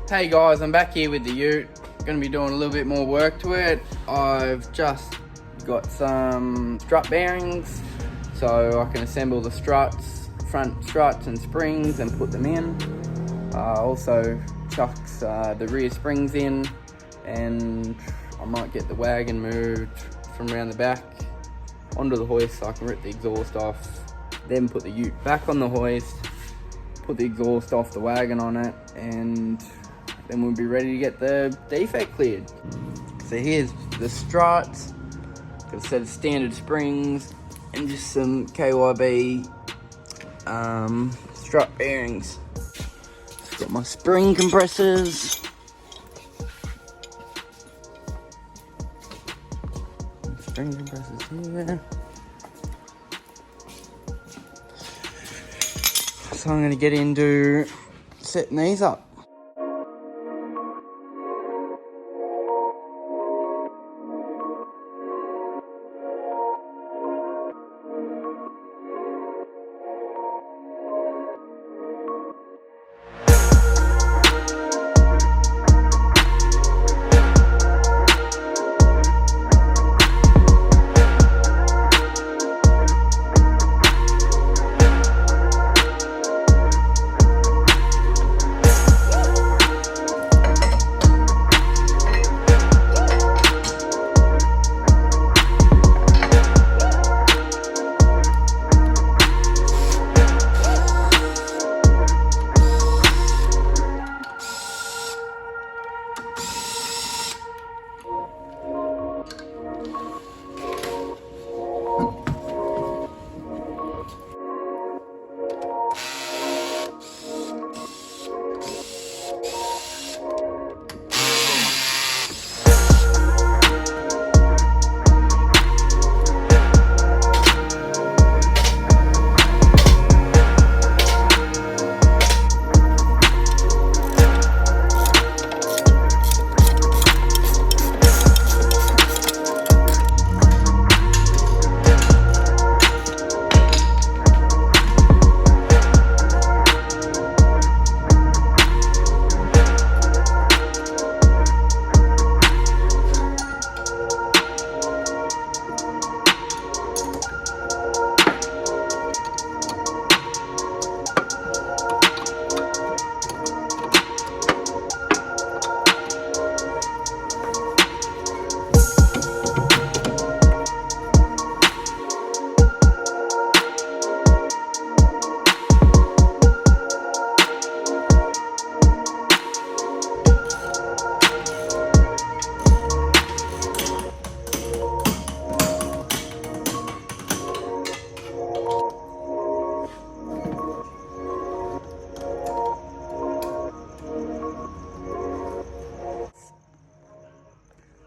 Hey guys, I'm back here with the ute. Going to be doing a little bit more work to it. I've just got some strut bearings so I can assemble the struts, front struts and springs, and put them in. Also chucks the rear springs in, and I might get the wagon moved from around the back onto the hoist so I can rip the exhaust off, then put the ute back on the hoist, put the exhaust off the wagon on it, and then we'll be ready to get the defect cleared. So here's the struts, got a set of standard springs and just some KYB strut bearings. Just got my spring compressors. Spring compressors here. So I'm gonna get into setting these up.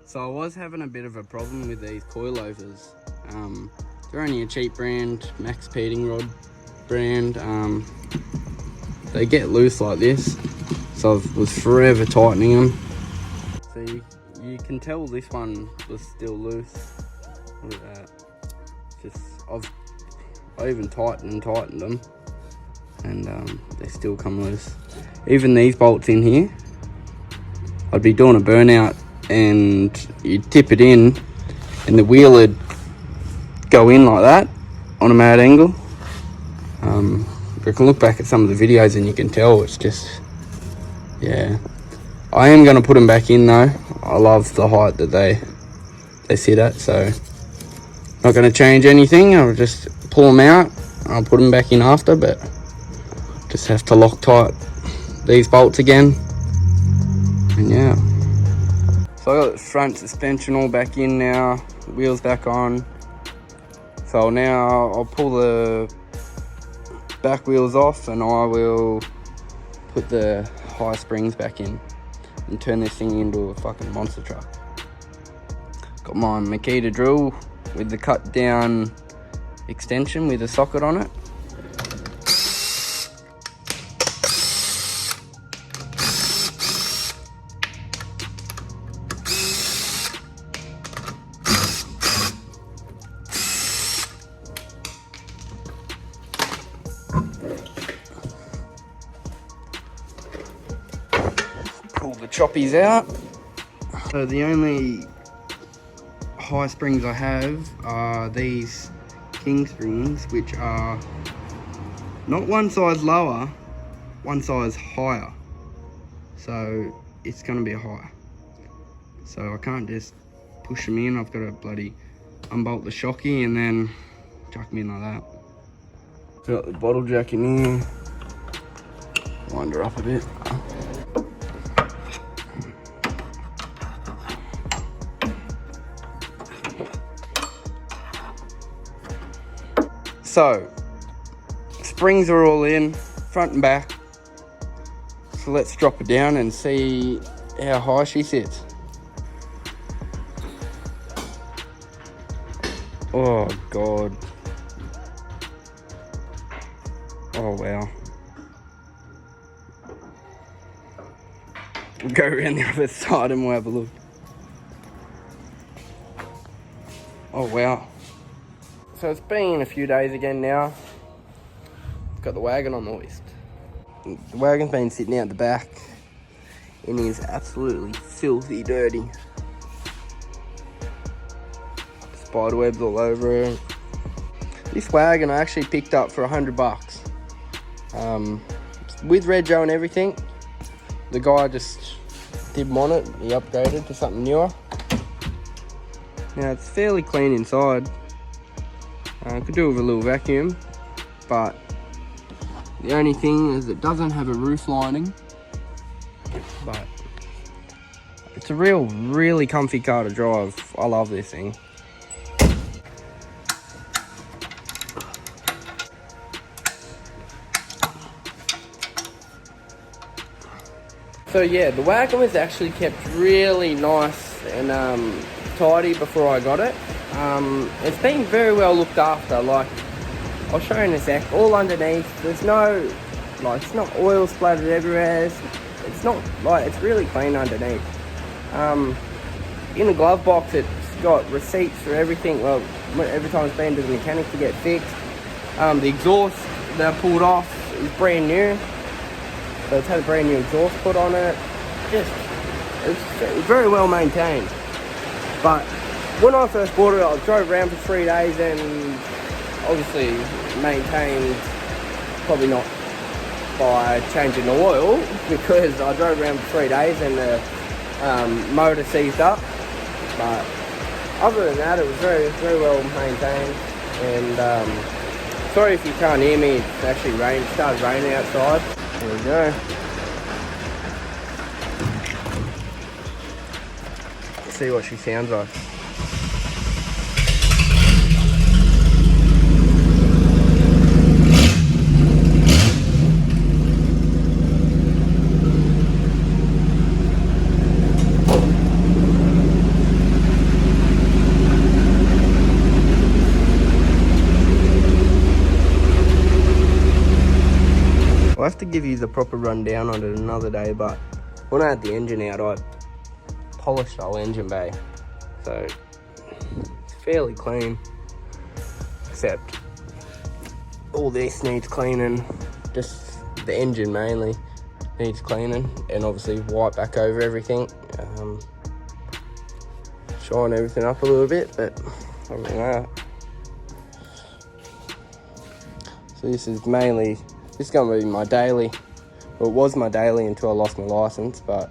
So I was having a bit of a problem with these coilovers. They're only a cheap brand, Max Peating Rod brand. They get loose like this, so I was forever tightening them. So you can tell this one was still loose. Look at that. I even tightened them, and they still come loose. Even these bolts in here, I'd be doing a burnout and you'd tip it in and the wheel would go in like that on a mad angle. You can look back at some of the videos and you can tell it's just, yeah. I am going to put them back in though. I love the height that they sit at, so not going to change anything. I'll just pull them out and I'll put them back in after, but just have to lock these bolts again, and yeah. So I got the front suspension all back in now, the wheels back on, So now I'll pull the back wheels off and I will put the high springs back in and turn this thing into a fucking monster truck. Got my Makita drill with the cut down extension with a socket on it. Pull the choppies out. So the only high springs I have are these king springs, which are not one size lower, one size higher. So it's going to be a high. So I can't just push them in. I've got to bloody unbolt the shocky and then chuck them in like that. Got the bottle jack in here. Wind her up a bit. So, springs are all in, front and back. So let's drop her down and see how high she sits. Oh God. Oh wow. We'll go around the other side and we'll have a look. Oh wow. So it's been a few days again now. Got the wagon on the hoist. The wagon's been sitting out the back and is absolutely filthy dirty. Spiderwebs all over it. This wagon I actually picked up for $100. With Rego and everything. The guy just didn't want it. He upgraded to something newer. Now it's fairly clean inside. Could do with a little vacuum, but the only thing is it doesn't have a roof lining. But it's a really comfy car to drive. I love this thing. So yeah, the wagon was actually kept really nice and tidy before I got it. It's been very well looked after. Like, I'll show you in a sec. All underneath, there's no, like, it's not oil splattered everywhere. It's not, like, it's really clean underneath. In the glove box, it's got receipts for everything. Well, every time it's been to the mechanic to get fixed. The exhaust that I pulled off is brand new. So it's had a brand new exhaust put on it. It's very well maintained. But when I first bought it, I drove around for 3 days and obviously maintained, probably not by changing the oil, because I drove around for 3 days and the motor seized up. But other than that, it was very well maintained. And sorry if you can't hear me, it's actually started raining outside. There we go. Let's see what she sounds like. I'll have to give you the proper rundown on it another day, but when I had the engine out, I polished the whole engine bay. So it's fairly clean, except all this needs cleaning. Just the engine mainly needs cleaning, and obviously wipe back over everything. Shine everything up a little bit, but other than that. So this is going to be my daily. Well, it was my daily until I lost my license, but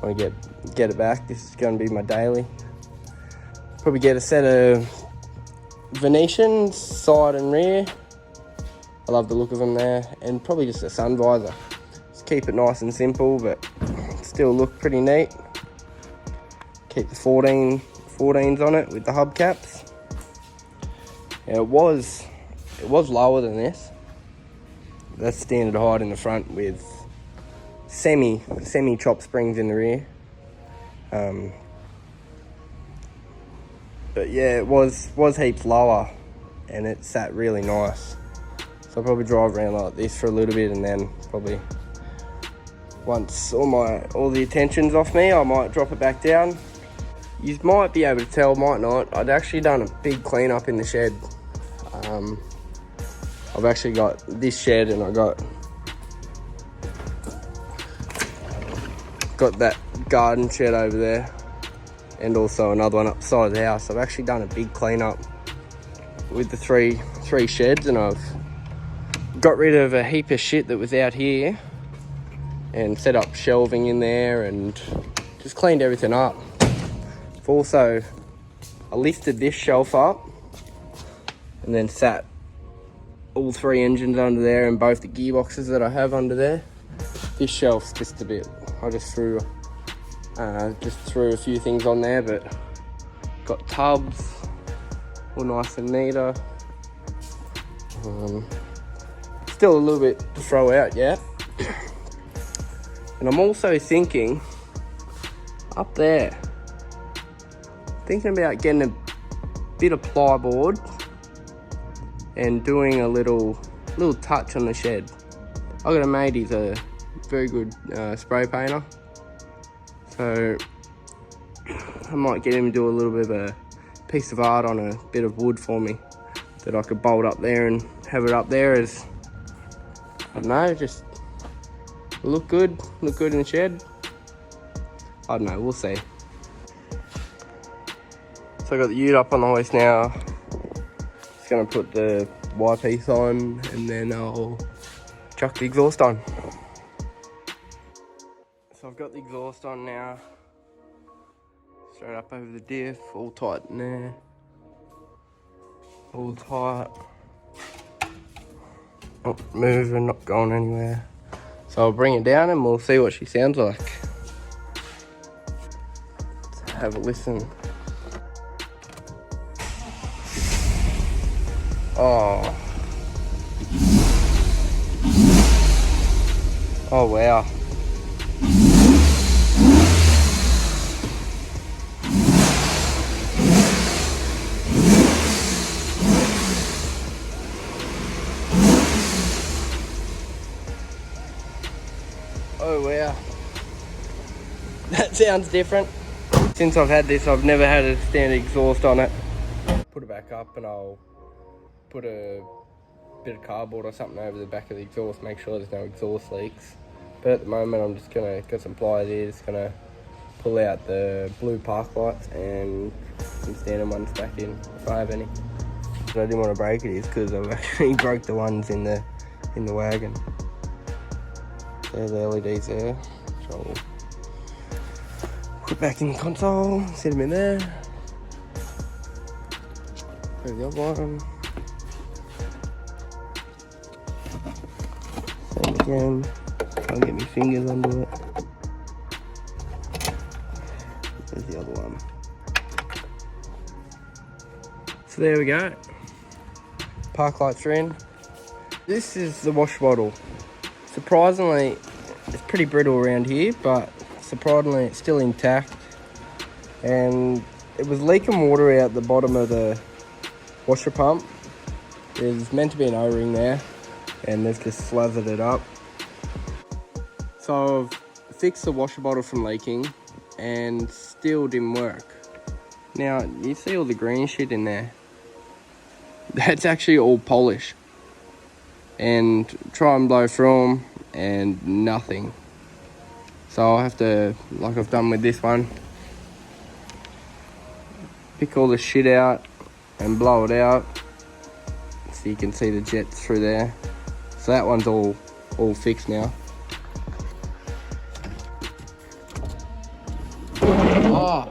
when I get it back, this is going to be my daily. Probably get a set of Venetians, side and rear. I love the look of them there, and probably just a sun visor. Just keep it nice and simple, but still look pretty neat. Keep the 14s on it with the hubcaps. And it was lower than this. That's standard height in the front with semi chop springs in the rear. But yeah, it was heaps lower, and it sat really nice. So I'll probably drive around like this for a little bit, and then probably once all the attention's off me, I might drop it back down. You might be able to tell, might not. I'd actually done a big cleanup in the shed. I've actually got this shed, and I got that garden shed over there, and also another one up the side of the house. I've actually done a big cleanup with the three sheds, and I've got rid of a heap of shit that was out here and set up shelving in there and just cleaned everything up. I lifted this shelf up and then sat all 3 engines under there and both the gearboxes that I have under there. This shelf's just a bit, I just threw a few things on there, but got tubs, all nice and neater. Still a little bit to throw out yet. And I'm also thinking up there, thinking about getting a bit of plyboard and doing a little touch on the shed. I got a mate, he's a very good spray painter, so I might get him to do a little bit of a piece of art on a bit of wood for me that I could bolt up there and have it up there as, I don't know, just look good in the shed. I don't know, we'll see. So I got the ute up on the hoist now. Just gonna put the Y piece on, and then I'll chuck the exhaust on. So I've got the exhaust on now. Straight up over the diff, all tight in there. All tight. Not moving, not going anywhere. So I'll bring it down and we'll see what she sounds like. Let's have a listen. Oh. Oh wow. Oh wow. That sounds different. Since I've had this, I've never had a standard exhaust on it. Put it back up and I'll put a bit of cardboard or something over the back of the exhaust, make sure there's no exhaust leaks. But at the moment I'm just gonna get some pliers here, just gonna pull out the blue park lights and some standard ones back in, if I have any. But I didn't want to break it is because I've actually broke the ones in the wagon. There's the LEDs there, which I'll put back in the console, set them in there. There's the other one. Same again. I'll get my fingers under it. There's the other one. So there we go. Park lights are in. This is the wash bottle. Surprisingly, it's pretty brittle around here, but surprisingly it's still intact. And it was leaking water out the bottom of the washer pump. There's meant to be an O-ring there, and they've just slathered it up. So I've fixed the washer bottle from leaking and still didn't work. Now, you see all the green shit in there? That's actually all polish. And try and blow through them and nothing. So I'll have to, like I've done with this one, pick all the shit out and blow it out so you can see the jets through there. So that one's all fixed now. Oh,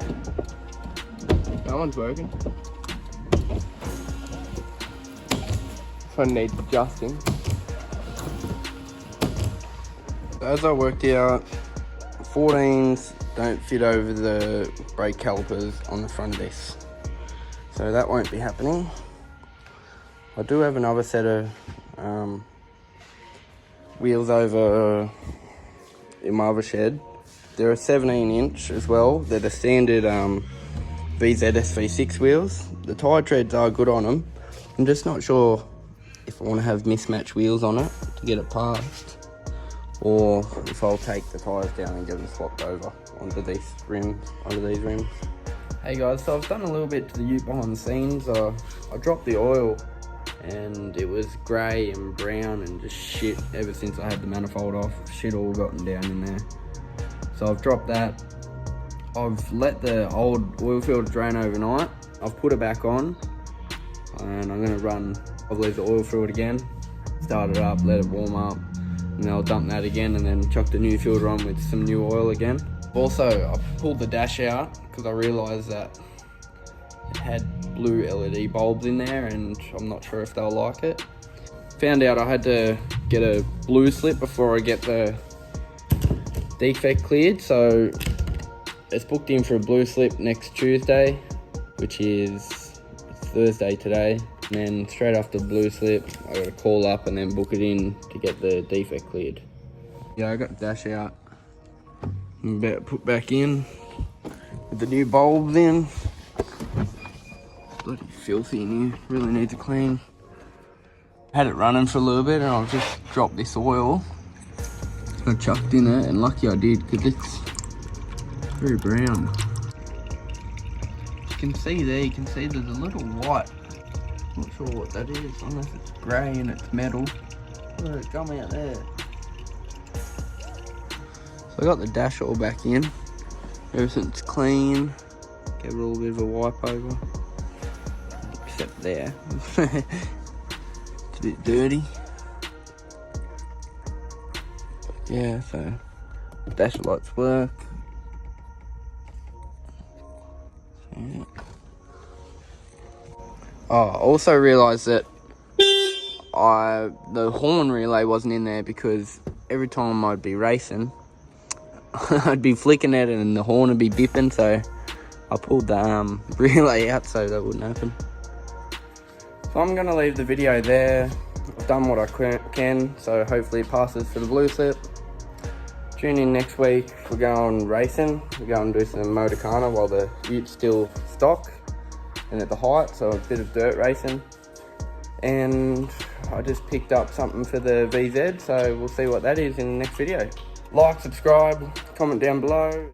that one's working. This one needs adjusting. As I worked out, 14s don't fit over the brake calipers on the front of this. So that won't be happening. I do have another set of wheels over in my other shed. They're a 17-inch as well. They're the standard VZSV6 wheels. The tyre treads are good on them. I'm just not sure if I want to have mismatched wheels on it to get it past, or if I'll take the tyres down and get them swapped over onto these rims. Hey guys, so I've done a little bit to the ute behind the scenes. I dropped the oil and it was grey and brown and just shit ever since I had the manifold off. Shit all gotten down in there. So I've dropped that. I've let the old oil filter drain overnight. I've put it back on and I'm gonna run, I'll leave the oil through it again, start it up, let it warm up, and then I'll dump that again and then chuck the new filter on with some new oil again. Also, I pulled the dash out because I realised that it had blue LED bulbs in there and I'm not sure if they'll like it. Found out I had to get a blue slip before I get the defect cleared, so it's booked in for a blue slip next Tuesday, which is Thursday today. And then straight after the blue slip, I got to call up and then book it in to get the defect cleared. Yeah, I got the dash out. I'm about to put back in with the new bulbs in. Bloody filthy in here, really needs a clean. Had it running for a little bit and I've just dropped this oil. I chucked in it, and lucky I did because it's very brown. You can see there, you can see there's a little white. Not sure what that is, unless it's grey and it's metal. Look at it come out there. So I got the dash all back in. Everything's clean. Give it a little bit of a wipe over. Except there. It's a bit dirty. Yeah, so the dash lights work. So, yeah. Oh, I also realised that the horn relay wasn't in there because every time I'd be racing, I'd be flicking it and the horn would be bipping, so I pulled the relay out so that wouldn't happen. So I'm going to leave the video there. I've done what I can, so hopefully it passes for the blue slip. Tune in next week, we're going racing. We're going to do some Motorcana while the ute's still stock and at the height, so a bit of dirt racing. And I just picked up something for the VZ, so we'll see what that is in the next video. Like, subscribe, comment down below.